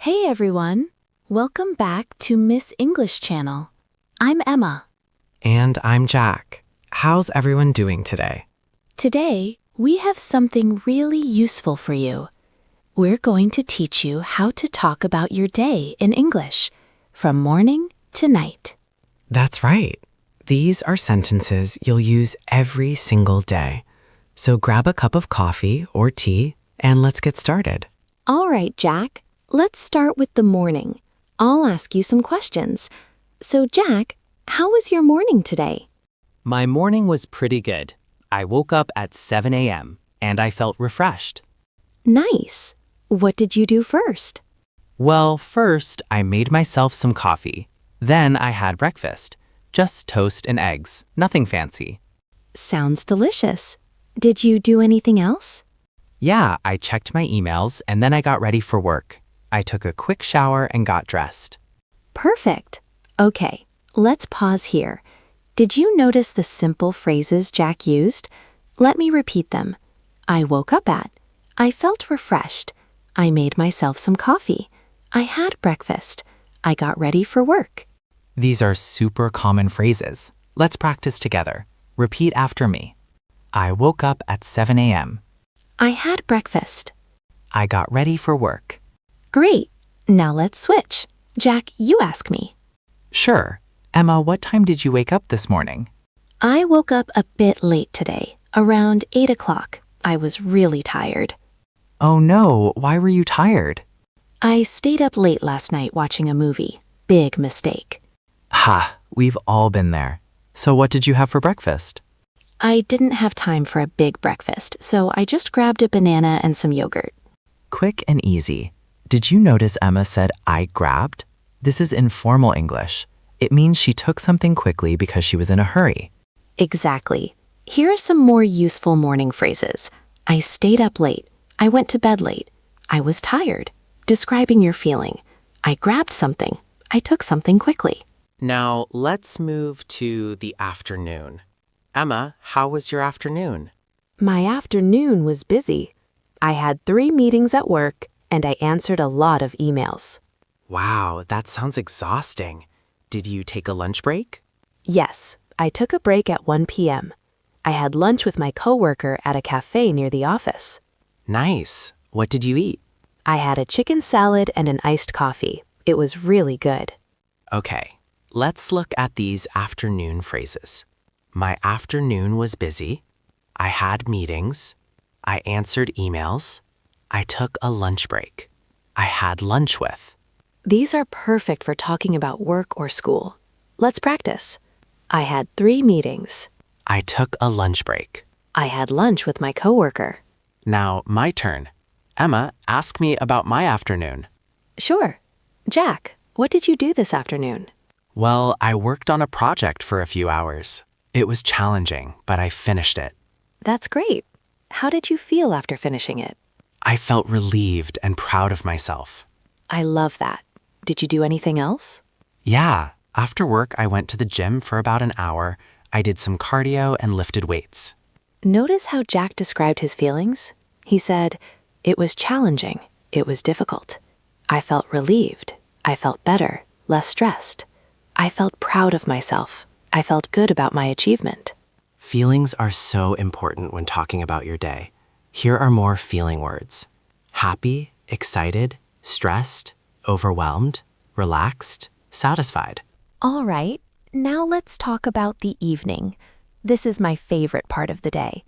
Hey everyone! Welcome back to Miss English Channel. I'm Emma. And I'm Jack. How's everyone doing today? Today, we have something really useful for you. We're going to teach you how to talk about your day in English, from morning to night. That's right. These are sentences you'll use every single day. So grab a cup of coffee or tea and let's get started. All right, Jack. Let's start with the morning. I'll ask you some questions. So, Jack, how was your morning today? My morning was pretty good. I woke up at 7 a.m. and I felt refreshed. Nice. What did you do first? Well, first, I made myself some coffee. Then I had breakfast. Just toast and eggs, nothing fancy. Sounds delicious. Did you do anything else? Yeah, I checked my emails and then I got ready for work. I took a quick shower and got dressed. Perfect. Okay, let's pause here. Did you notice the simple phrases Jack used? Let me repeat them. I woke up at. I felt refreshed. I made myself some coffee. I had breakfast. I got ready for work. These are super common phrases. Let's practice together. Repeat after me. I woke up at 7 a.m. I had breakfast. I got ready for work. Great. Now let's switch. Jack, you ask me. Sure. Emma, what time did you wake up this morning? I woke up a bit late today, around 8 o'clock. I was really tired. Oh no, why were you tired? I stayed up late last night watching a movie. Big mistake. Ha, we've all been there. So what did you have for breakfast? I didn't have time for a big breakfast, so I just grabbed a banana and some yogurt. Quick and easy. Did you notice Emma said I grabbed? This is informal English. It means she took something quickly because she was in a hurry. Exactly. Here are some more useful morning phrases. I stayed up late. I went to bed late. I was tired. Describing your feeling. I grabbed something. I took something quickly. Now, let's move to the afternoon. Emma, how was your afternoon? My afternoon was busy. I had 3 meetings at work, and I answered a lot of emails. Wow, that sounds exhausting. Did you take a lunch break? Yes, I took a break at 1 p.m. I had lunch with my coworker at a cafe near the office. Nice. What did you eat? I had a chicken salad and an iced coffee. It was really good. Okay, let's look at these afternoon phrases. My afternoon was busy. I had meetings. I answered emails. I took a lunch break. I had lunch with. These are perfect for talking about work or school. Let's practice. I had 3 meetings. I took a lunch break. I had lunch with my coworker. Now, my turn. Emma, ask me about my afternoon. Sure. Jack, what did you do this afternoon? Well, I worked on a project for a few hours. It was challenging, but I finished it. That's great. How did you feel after finishing it? I felt relieved and proud of myself. I love that. Did you do anything else? Yeah, after work I went to the gym for about an hour. I did some cardio and lifted weights. Notice how Jack described his feelings? He said, it was challenging, it was difficult. I felt relieved, I felt better, less stressed. I felt proud of myself. I felt good about my achievement. Feelings are so important when talking about your day. Here are more feeling words. Happy, excited, stressed, overwhelmed, relaxed, satisfied. All right, now let's talk about the evening. This is my favorite part of the day.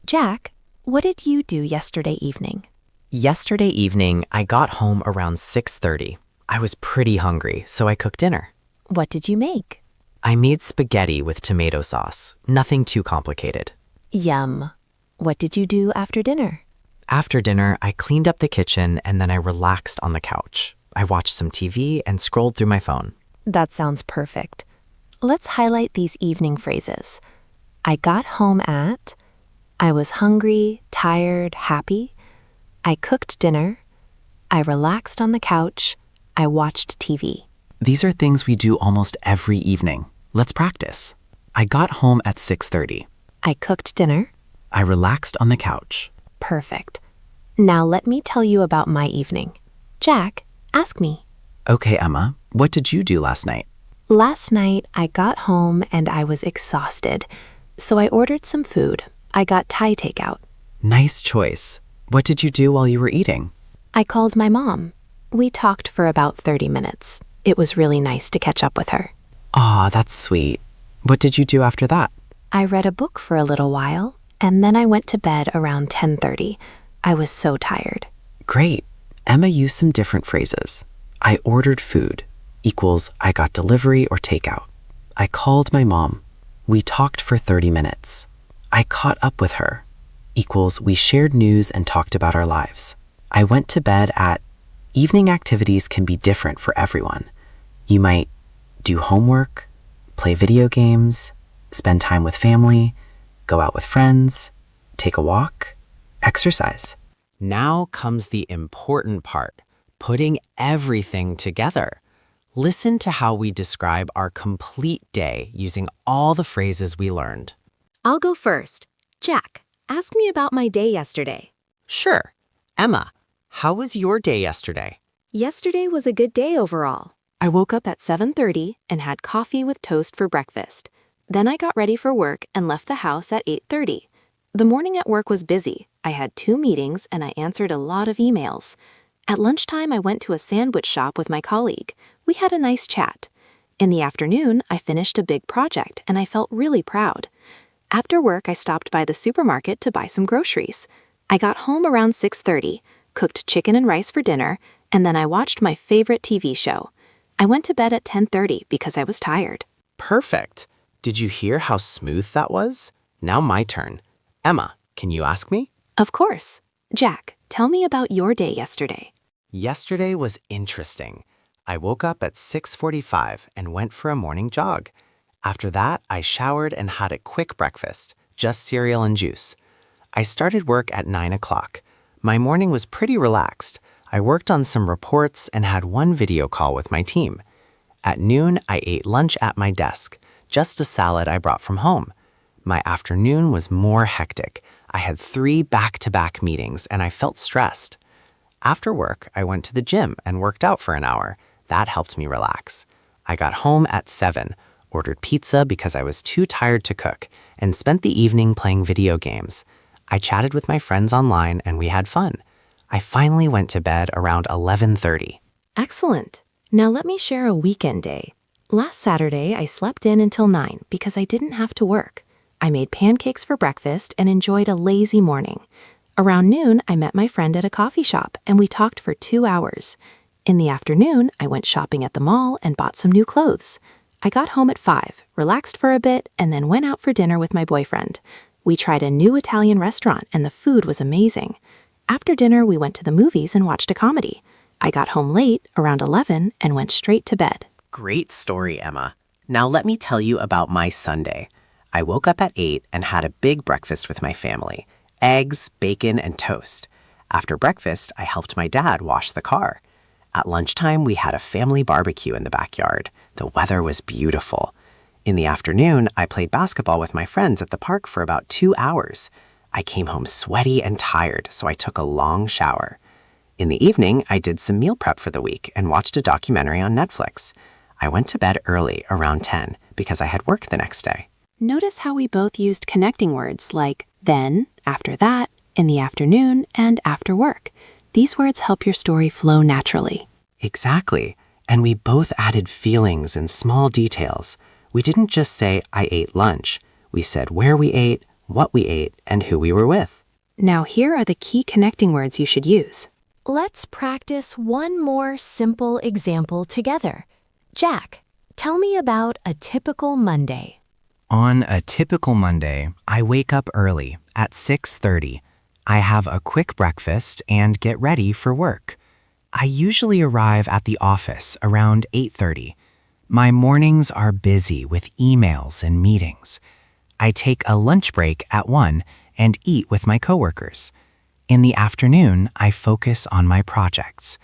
Jack, what did you do yesterday evening? Yesterday evening, I got home around 6:30. I was pretty hungry, so I cooked dinner. What did you make? I made spaghetti with tomato sauce. Nothing too complicated. Yum. What did you do after dinner? After dinner, I cleaned up the kitchen and then I relaxed on the couch. I watched some TV and scrolled through my phone. That sounds perfect. Let's highlight these evening phrases. I got home at. I was hungry, tired, happy. I cooked dinner. I relaxed on the couch. I watched TV. These are things we do almost every evening. Let's practice. I got home at 6:30. I cooked dinner. I relaxed on the couch. Perfect. Now let me tell you about my evening. Jack, Ask me. Okay, Emma, what did you do last night? Last night, I got home and I was exhausted, so I ordered some food. I got Thai takeout. Nice choice. What did you do while you were eating? I called my mom. We talked for about 30 minutes. It was really nice to catch up with her. Aw, that's sweet. What did you do after that? I read a book for a little while, and then I went to bed around 10:30. I was so tired. Great. Emma used some different phrases. I ordered food equals I got delivery or takeout. I called my mom. We talked for 30 minutes. I caught up with her equals we shared news and talked about our lives. I went to bed at. Evening activities can be different for everyone. You might do homework, play video games, spend time with family, go out with friends, take a walk, exercise. Now comes the important part, putting everything together. Listen to how we describe our complete day using all the phrases we learned. I'll go first. Jack, ask me about my day yesterday. Sure. Emma, how was your day yesterday? Yesterday was a good day overall. I woke up at 7:30 and had coffee with toast for breakfast. Then I got ready for work and left the house at 8:30. The morning at work was busy. I had 2 meetings and I answered a lot of emails. At lunchtime, I went to a sandwich shop with my colleague. We had a nice chat. In the afternoon, I finished a big project and I felt really proud. After work, I stopped by the supermarket to buy some groceries. I got home around 6:30, cooked chicken and rice for dinner, and then I watched my favorite TV show. I went to bed at 10:30 because I was tired. Perfect. Did you hear how smooth that was? Now my turn. Emma, can you ask me? Of course. Jack, tell me about your day yesterday. Yesterday was interesting. I woke up at 6:45 and went for a morning jog. After that, I showered and had a quick breakfast, just cereal and juice. I started work at 9 o'clock. My morning was pretty relaxed. I worked on some reports and had one video call with my team. At noon, I ate lunch at my desk, just a salad I brought from home. My afternoon was more hectic. I had 3 back-to-back meetings and I felt stressed. After work, I went to the gym and worked out for an hour. That helped me relax. I got home at 7, ordered pizza because I was too tired to cook, and spent the evening playing video games. I chatted with my friends online and we had fun. I finally went to bed around 11:30. Excellent. Now let me share a weekend day. Last Saturday, I slept in until 9 because I didn't have to work. I made pancakes for breakfast and enjoyed a lazy morning. Around noon, I met my friend at a coffee shop and we talked for 2 hours. In the afternoon, I went shopping at the mall and bought some new clothes. I got home at 5, relaxed for a bit, and then went out for dinner with my boyfriend. We tried a new Italian restaurant and the food was amazing. After dinner, we went to the movies and watched a comedy. I got home late, around 11, and went straight to bed. Great story, Emma. Now let me tell you about my Sunday. I woke up at 8 and had a big breakfast with my family. Eggs, bacon, and toast. After breakfast, I helped my dad wash the car. At lunchtime, we had a family barbecue in the backyard. The weather was beautiful. In the afternoon, I played basketball with my friends at the park for about 2 hours. I came home sweaty and tired, so I took a long shower. In the evening, I did some meal prep for the week and watched a documentary on Netflix. I went to bed early, around 10, because I had work the next day. Notice how we both used connecting words like then, after that, in the afternoon, and after work. These words help your story flow naturally. Exactly. And we both added feelings and small details. We didn't just say, I ate lunch. We said where we ate, what we ate, and who we were with. Now here are the key connecting words you should use. Let's practice one more simple example together. Jack, tell me about a typical Monday. On a typical Monday, I wake up early at 6:30. I have a quick breakfast and get ready for work. I usually arrive at the office around 8:30. My mornings are busy with emails and meetings. I take a lunch break at 1 and eat with my coworkers. In the afternoon, I focus on my projects.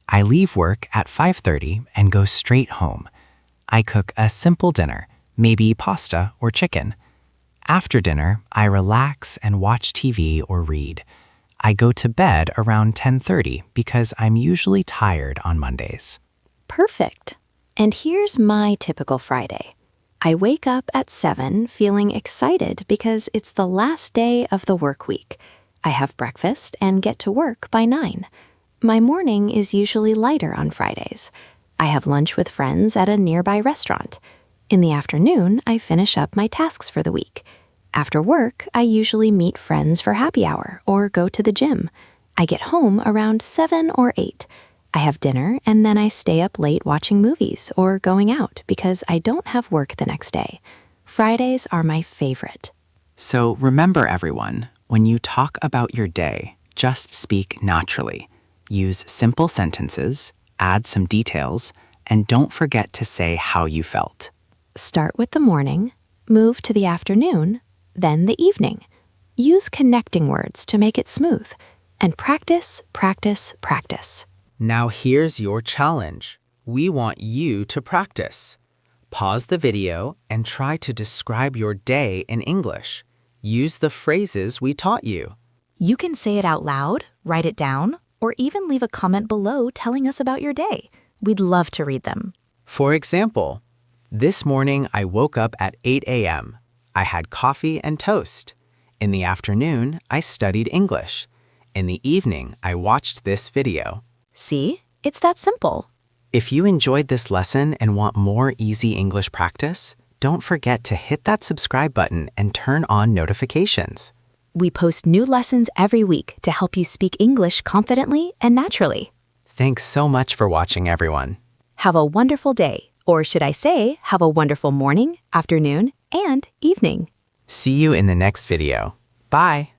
I leave work at 5:30 and go straight home. I cook a simple dinner, maybe pasta or chicken. After dinner, I relax and watch TV or read. I go to bed around 10:30 because I'm usually tired on Mondays. Perfect. And here's my typical Friday. I wake up at 7 feeling excited because it's the last day of the work week. I have breakfast and get to work by 9. My morning is usually lighter on Fridays. I have lunch with friends at a nearby restaurant. In the afternoon, I finish up my tasks for the week. After work, I usually meet friends for happy hour or go to the gym. I get home around 7 or 8. I have dinner and then I stay up late watching movies or going out because I don't have work the next day. Fridays are my favorite. So remember, everyone, when you talk about your day, just speak naturally. Use simple sentences, add some details, and don't forget to say how you felt. Start with the morning, move to the afternoon, then the evening. Use connecting words to make it smooth. And practice, practice, practice. Now here's your challenge. We want you to practice. Pause the video and try to describe your day in English. Use the phrases we taught you. You can say it out loud, write it down, or even leave a comment below telling us about your day. We'd love to read them. For example, this morning I woke up at 8 a.m. I had coffee and toast. In the afternoon, I studied English. In the evening, I watched this video. See? It's that simple. If you enjoyed this lesson and want more easy English practice, don't forget to hit that subscribe button and turn on notifications. We post new lessons every week to help you speak English confidently and naturally. Thanks so much for watching, everyone. Have a wonderful day, or should I say, have a wonderful morning, afternoon, and evening. See you in the next video. Bye.